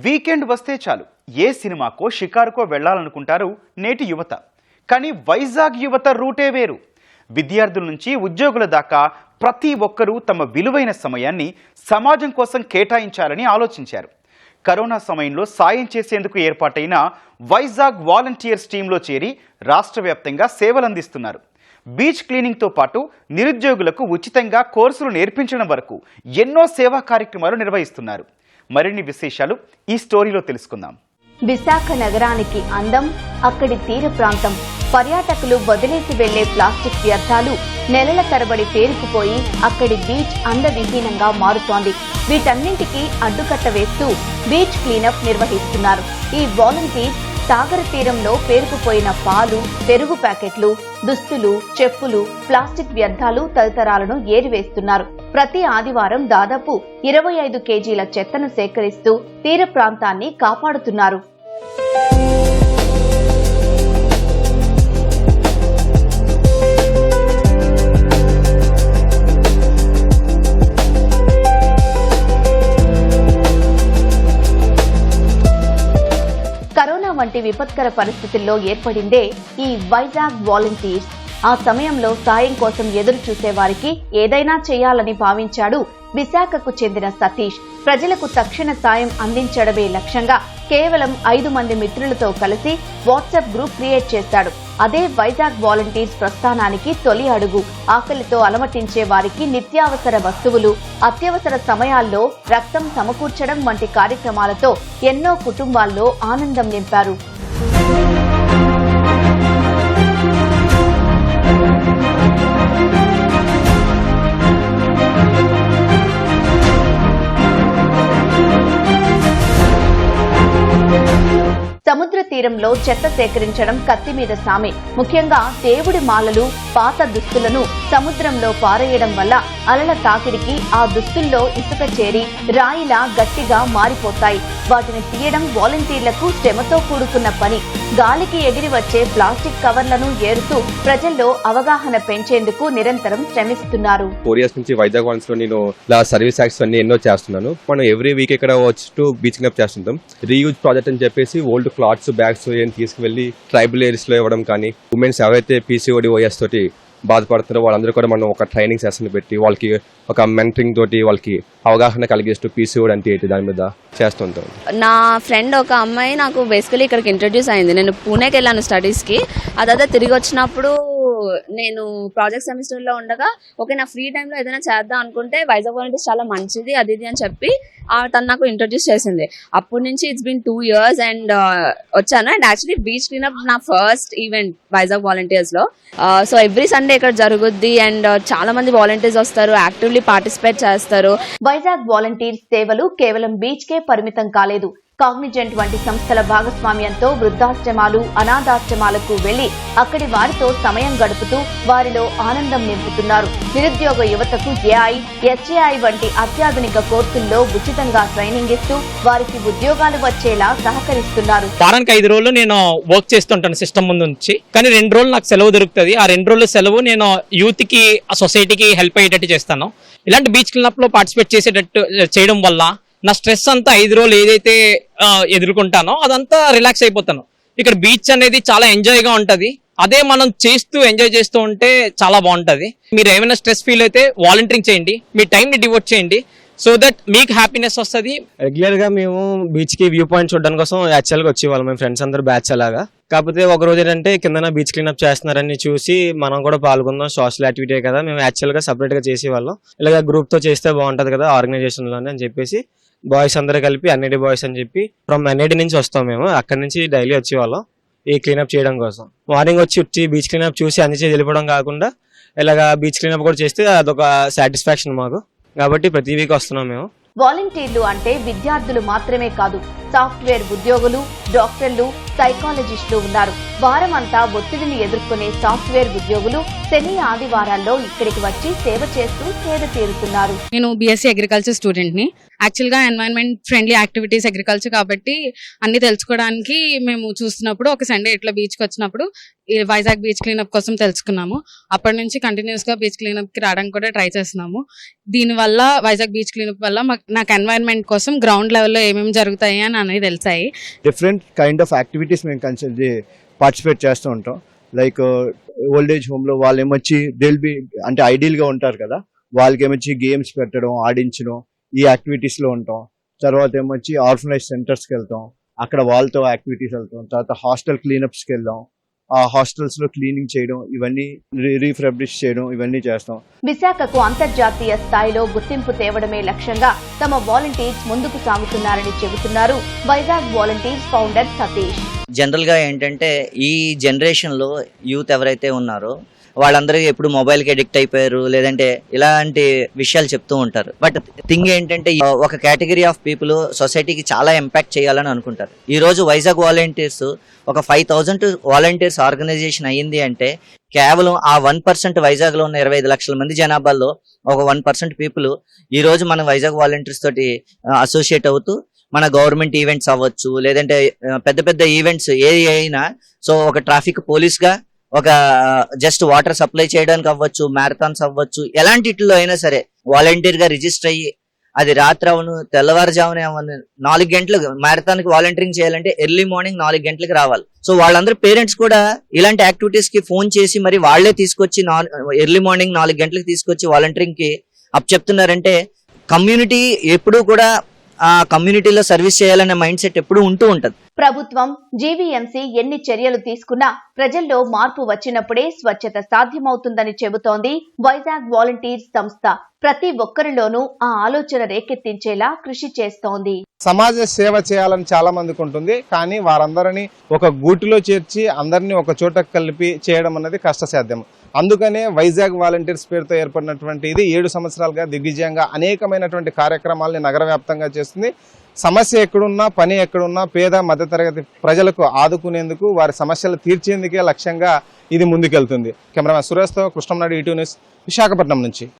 Weekend వస్తే చాలు ఏ సినిమాకో షికారుకో వెళ్లాలనుకుంటారు నేటి యువత. కానీ వైజాగ్ యువత రూటే వేరు. విద్యార్థుల నుంచి ఉద్యోగుల దాకా ప్రతి ఒక్కరూ తమ విలువైన సమయాన్ని సమాజం కోసం కేటాయించాలని ఆలోచించారు. కరోనా సమయంలో సాయం చేసేందుకు ఏర్పాటైన వైజాగ్ వాలంటీర్స్ టీంలో చేరి రాష్ట్ర వ్యాప్తంగా సేవలందిస్తున్నారు. బీచ్ క్లీనింగ్తో పాటు నిరుద్యోగులకు ఉచితంగా కోర్సులు నేర్పించడం వరకు ఎన్నో సేవా కార్యక్రమాలు నిర్వహిస్తున్నారు. మరిన్ని విశేషాలు ఈ స్టోరీలో తెలుసుకుందాం. విశాఖ నగరానికి అందం అక్కడి తీర ప్రాంతం. పర్యాటకులు వదిలేసి వెళ్లే ప్లాస్టిక్ వ్యర్థాలు నెలల తరబడి పేరుకుపోయి అక్కడి బీచ్ అందవిహీనంగా మారుతోంది. వీటన్నింటికీ అడ్డుకట్ట వేస్తూ బీచ్ క్లీనప్ నిర్వహిస్తున్నారు. ఈ వాలంటీర్స్ సాగర తీరంలో పేరుకుపోయిన పాలు, పెరుగు ప్యాకెట్లు, దుస్తులు, చెప్పులు, ప్లాస్టిక్ వ్యర్థాలు తదితరాలను ఏరివేస్తున్నారు. ప్రతి ఆదివారం దాదాపు 25 కేజీల చెత్తను సేకరిస్తూ తీర ప్రాంతాన్ని కాపాడుతున్నారు. కరోనా వంటి విపత్కర పరిస్థితుల్లో ఏర్పడిందే ఈ వైజాగ్ వాలంటీర్స్. ఆ సమయంలో సాయం కోసం ఎదురు చూసే వారికి ఏదైనా చేయాలని భావించాడు విశాఖకు చెందిన సతీష్. ప్రజలకు తక్షణ సాయం అందించడమే లక్ష్యంగా కేవలం 5 మంది మిత్రులతో కలిసి వాట్సాప్ గ్రూప్ క్రియేట్ చేశాడు. అదే వైజాగ్ వాలంటీర్స్ ప్రస్థానానికి తొలి అడుగు. ఆకలితో అలమటించే వారికి నిత్యావసర వస్తువులు, అత్యవసర సమయాల్లో రక్తం సమకూర్చడం వంటి కార్యక్రమాలతో ఎన్నో కుటుంబాల్లో ఆనందం నింపారు. సముద్ర తీరంలో చెత్త సేకరించడం కత్తి మీద సామే. ముఖ్యంగా దేవుడి మాలలు, పాత దుస్తులను సముద్రంలో పారేయడం వల్ల అలల తాకిడికి ఆ దుస్తుల్లో ఇసుక చేరి రాయిలా గట్టిగా మారిపోతాయి. వాటిని తీయడం వాలంటీర్లకు శ్రమతో కూడుకున్న పని. గాలికి ఎగిరి వచ్చే ప్లాస్టిక్ కవర్లను ఏరుతూ ప్రజల్లో అవగాహన పెంచేందుకు నిరంతరం శ్రమిస్తున్నారు. 4 years నుంచి వైజాగ్ వాన్స్ లో నేను ఇలా సర్వీస్ యాక్ట్స్ అన్ని ఎన్నో చేస్తున్నాను. మనం ఎవ్రీ వీక్ ఇక్కడ వచ్చి బీచ్ క్లీనప్ చేస్తుంటాం. రీయూజ్ ప్రాజెక్ట్ అని చెప్పేసి ఓల్డ్ క్లాత్స్, బ్యాగ్స్ ఏం తీసుకువెళ్లి ట్రైబల్ ఏరియాస్ లో ఇవ్వడం కానీ, ఉమెన్స్ ఎవరైతే PCOD OS తోటి బాధపడుతున్నారో వాళ్ళందరూ కూడా మనం ఒక ట్రైనింగ్ సెషన్ పెట్టి వాళ్ళకి ఒక మెంటరింగ్ తోటి వాళ్ళకి అవగాహన కలిగిస్తూ PCOD అంటే ఏంటి దాని మీద చేస్తుంటాం. నా ఫ్రెండ్ ఒక అమ్మాయి నాకు బేసికలీ ఇక్కడికి ఇంట్రడ్యూస్ అయింది. నేను పూణేకి వెళ్ళాను స్టడీస్కి. అదే తిరిగి వచ్చినప్పుడు నేను ప్రాజెక్ట్ సెమిస్టర్ లో ఉండగా ఓకే నా ఫ్రీ టైంలో ఏదైనా చేద్దాం అనుకుంటే వైజాగ్ వాలంటీర్స్ చాలా మంచిది అది అని చెప్పి తను నాకు ఇంట్రడ్యూస్ చేసింది. అప్పటి నుంచి ఇట్స్ బీన్ 2 years అండ్ వచ్చాను. అండ్ యాక్చువల్లీ బీచ్ క్లీనప్ నా ఫస్ట్ ఈవెంట్ వైజాగ్ వాలంటీర్స్ లో. సో ఎవ్రీ సండే ఇక్కడ జరుగుద్ది అండ్ చాలా మంది వాలంటీర్స్ వస్తారు, యాక్టివ్లీ పార్టిసిపేట్ చేస్తారు. వైజాగ్ వాలంటీర్స్ సేవలు కేవలం బీచ్ కే పరిమితం కాలేదు. కాగ్నిజెంట్ వంటి సంస్థల భాగస్వామ్యంతో వృద్ధాశ్రమాలు, అనాథాశ్రమాలకు వెళ్లి అక్కడి వారితో సమయం గడుపుతూ వారిలో ఆనందం నింపుతున్నారు. నిరుద్యోగ యువతకు AI, SAI వంటి అత్యాధునిక కోర్సుల్లో ఉచితంగా ట్రైనింగ్ ఇస్తూ వారికి ఉద్యోగాలు వచ్చేలా సహకరిస్తున్నారు. వారానికి 5 రోజులు నేను వర్క్ చేస్తుంటాను సిస్టమ్ ముందు నుంచి. కానీ 2 రోజులు నాకు సెలవు దొరుకుతుంది. ఆ 2 రోజుల సెలవు నేను యూత్ కి, సొసైటీకి హెల్ప్ అయ్యేటట్టు చేస్తాను. ఇలాంటి బీచ్ క్లీనప్ లో పార్టిసిపేట్ చేయడం వల్ల నా స్ట్రెస్ అంతా 5 రోజులు ఏదైతే ఎదుర్కొంటానో అదంతా రిలాక్స్ అయిపోతాను. ఇక్కడ బీచ్ అనేది చాలా ఎంజాయ్ గా ఉంటది. అదే మనం ఎంజాయ్ చేస్తూ ఉంటే చాలా బాగుంటది. మీరు ఏమైనా స్ట్రెస్ ఫీల్ అయితే వాలంటీరింగ్ చేయండి, మీ టైం ని డివోట్ చేయండి. సో దట్ మీకు హ్యాపీనెస్ వస్తుంది. రెగ్యులర్ గా మేము బీచ్ కి వ్యూ పాయింట్ చూడడానికి కోసం యాక్చువల్ గా వచ్చేవాళ్ళం మేము ఫ్రెండ్స్ అందరూ బ్యాచ్ అలాగా. కాకపోతే ఒక రోజు ఏంటంటే కింద బీచ్ క్లీనప్ చేస్తున్నారని చూసి మనం కూడా పాల్గొందాం, సోషల్ యాక్టివిటీ కదా, మేము యాక్చువల్ గా సపరేట్ గా చేసేవాళ్ళం. ఇలాగ గ్రూప్ తో చేస్తే బాగుంటది కదా ఆర్గనైజేషన్ లోనే అని చెప్పేసి బాయ్స్ అందరూ కలిపి NID బాయ్స్ అని చెప్పి ఫ్రమ్ NID నుంచి వస్తాం మేము. అక్కడి నుంచి డైలీ వచ్చేవాళ్ళం ఈ క్లీనప్ చేయడం కోసం. మార్నింగ్ వచ్చి బీచ్ క్లీనప్ చూసి అన్ని చేసి వెళ్ళిపోవడం కాకుండా ఇలాగా బీచ్ క్లీనప్ కూడా చేస్తే అదొక సాటిస్ఫాక్షన్ మాకు. కాబట్టి ప్రతి వీక్ వస్తున్నాం మేము. వాలంటీర్లు అంటే విద్యార్థులు మాత్రమే కాదు, సాఫ్ట్వేర్ ఉద్యోగులు, డాక్టర్లు, సైకాలజిస్టులు ఉన్నారు. వారమంతా ఒత్తిడిని ఎదుర్కొనే సాఫ్ట్వేర్ ఉద్యోగులు శని ఆదివారాల్లో ఇక్కడికి వచ్చి సేవ చేస్తూ సేద తీరుతున్నారు. నేను BSc అగ్రికల్చర్ స్టూడెంట్ ని. యాక్చువల్ గా ఎన్వైరన్మెంట్ ఫ్రెండ్లీ యాక్టివిటీస్ అగ్రికల్చర్ కాబట్టి అన్ని తెలుసుకోవడానికి మేము చూస్తున్నప్పుడు ఒక సండే ఇట్లా బీచ్ కి వచ్చినప్పుడు వైజాగ్ బీచ్ క్లీనప్ కోసం తెలుసుకున్నాము. అప్పటి నుంచి కంటిన్యూస్ గా బీచ్ క్లీనప్ కి రావడానికి కూడా ట్రై చేస్తున్నాము. దీని వల్ల వైజాగ్ బీచ్ క్లీనప్ వల్ల నాకు ఎన్వైరన్మెంట్ కోసం గ్రౌండ్ లెవెల్లో ఏమేమి జరుగుతాయి అని అనేవి తెలిసాయి. డిఫరెంట్ కైండ్ ఆఫ్ యాక్టివిటీస్ మేము పార్టిసిపేట్ చేస్తూ ఉంటాం. లైక్ ఓల్డ్ ఏజ్ హోమ్లో వాళ్ళు ఏమొచ్చి అంటే ఐడియల్గా ఉంటారు కదా, వాళ్ళకి ఏమొచ్చి గేమ్స్ పెట్టడం, ఆడించడం, ఈ యాక్టివిటీస్లో ఉంటాం. తర్వాత ఏమొచ్చి ఆర్ఫనైజ్ సెంటర్స్కి వెళ్తాం, అక్కడ వాళ్ళతో యాక్టివిటీస్ వెళ్తాం. తర్వాత హాస్టల్ క్లీనప్స్కి వెళ్దాం, ఆ హాస్టల్స్లో క్లీనింగ్ చేయడం, ఇవన్నీ రీఫ్రెబిష్ చేయడం, ఇవన్నీ చేస్తాం. విశాఖకు అంతర్జాతీయ స్థాయిలో గుర్తింపు తేవడమే లక్ష్యంగా తమ వాలంటీర్స్ ముందుకు సాగుతున్నారని చెబుతున్నారు Vizag volunteers founder Satish. General గా ఏంటంటే ఈ జనరేషన్ లో యూత్ ఎవరైతే ఉన్నారో వాళ్ళందరూ ఎప్పుడు మొబైల్ కి అడిక్ట్ అయిపోయారు, లేదంటే ఇలాంటి విషయాలు చెప్తూ ఉంటారు. బట్ థింగ్ ఏంటంటే ఒక కేటగిరీ ఆఫ్ పీపుల్ సొసైటీకి చాలా ఇంపాక్ట్ చేయాలని అనుకుంటారు. ఈ రోజు వైజాగ్ వాలంటీర్స్ ఒక 5,000 వాలంటీర్స్ ఆర్గనైజేషన్ అయ్యింది అంటే కేవలం ఆ 1% వైజాగ్ లో ఉన్న 25 లక్షల మంది జనాభాలో ఒక 1% పీపుల్ ఈ రోజు మన వైజాగ్ వాలంటీర్స్ తోటి అసోసియేట్ అవుతూ మన గవర్నమెంట్ ఈవెంట్స్ అవ్వచ్చు, లేదంటే పెద్ద పెద్ద ఈవెంట్స్ ఏ అయినా, సో ఒక ట్రాఫిక్ పోలీస్ గా, ఒక జస్ట్ వాటర్ సప్లై చేయడానికి అవ్వచ్చు, మ్యారథాన్స్ అవ్వచ్చు, ఎలాంటిలో అయినా సరే వాలంటీర్ గా రిజిస్టర్ అయ్యి అది రాత్రి అవును తెల్లవారుజామునే అవను 4 గంటలకు మ్యారథాన్ కి వాలంటీరింగ్ చేయాలంటే ఎర్లీ మార్నింగ్ 4 గంటలకు రావాలి. సో వాళ్ళందరూ పేరెంట్స్ కూడా ఇలాంటి యాక్టివిటీస్ కి ఫోన్ చేసి మరి వాళ్లే తీసుకొచ్చి ఎర్లీ మార్నింగ్ 4 గంటలకు తీసుకొచ్చి వాలంటీరింగ్ కి అప్ చెప్తున్నారంటే కమ్యూనిటీ ఎప్పుడూ కూడా ఆ కమ్యూనిటీలో సర్వీస్ చేయాలనే మైండ్ సెట్ ఎప్పుడూ ఉంటూ ఉంటది. ప్రభుత్వం, జీవీఎంసీ ఎన్ని చర్యలు తీసుకున్నా ప్రజల్లో మార్పు వచ్చినప్పుడే స్వచ్ఛత సాధ్యమవుతుందని చెబుతోంది వైజాగ్ వాలంటీర్స్ సంస్థ. ప్రతి ఒక్కరిలోనూ ఆ ఆలోచన రేకెత్తించేలా కృషి చేస్తోంది. సమాజ సేవ చేయాలని చాలా మందికి ఉంటుంది, కానీ వారందరినీ ఒక గూటిలో చేర్చి అందరినీ ఒక చోట కలిపి చేయడం అనేది కష్టసాధ్యం. అందుకనే వైజాగ్ వాలంటీర్స్ పేరుతో ఏర్పడినటువంటి ఇది 7 సంవత్సరాలుగా దిగ్విజయంగా అనేకమైనటువంటి కార్యక్రమాలని నగర వ్యాప్తంగా చేస్తుంది. సమస్య ఎక్కడున్నా, పని ఎక్కడున్నా పేద మధ్యతరగతి ప్రజలకు ఆదుకునేందుకు, వారి సమస్యలు తీర్చేందుకే లక్ష్యంగా ఇది ముందుకెళ్తుంది. కెమెరామెన్ సురేష్తో కృష్ణంనాయుడు, ఈటీవీ న్యూస్, విశాఖపట్నం నుంచి.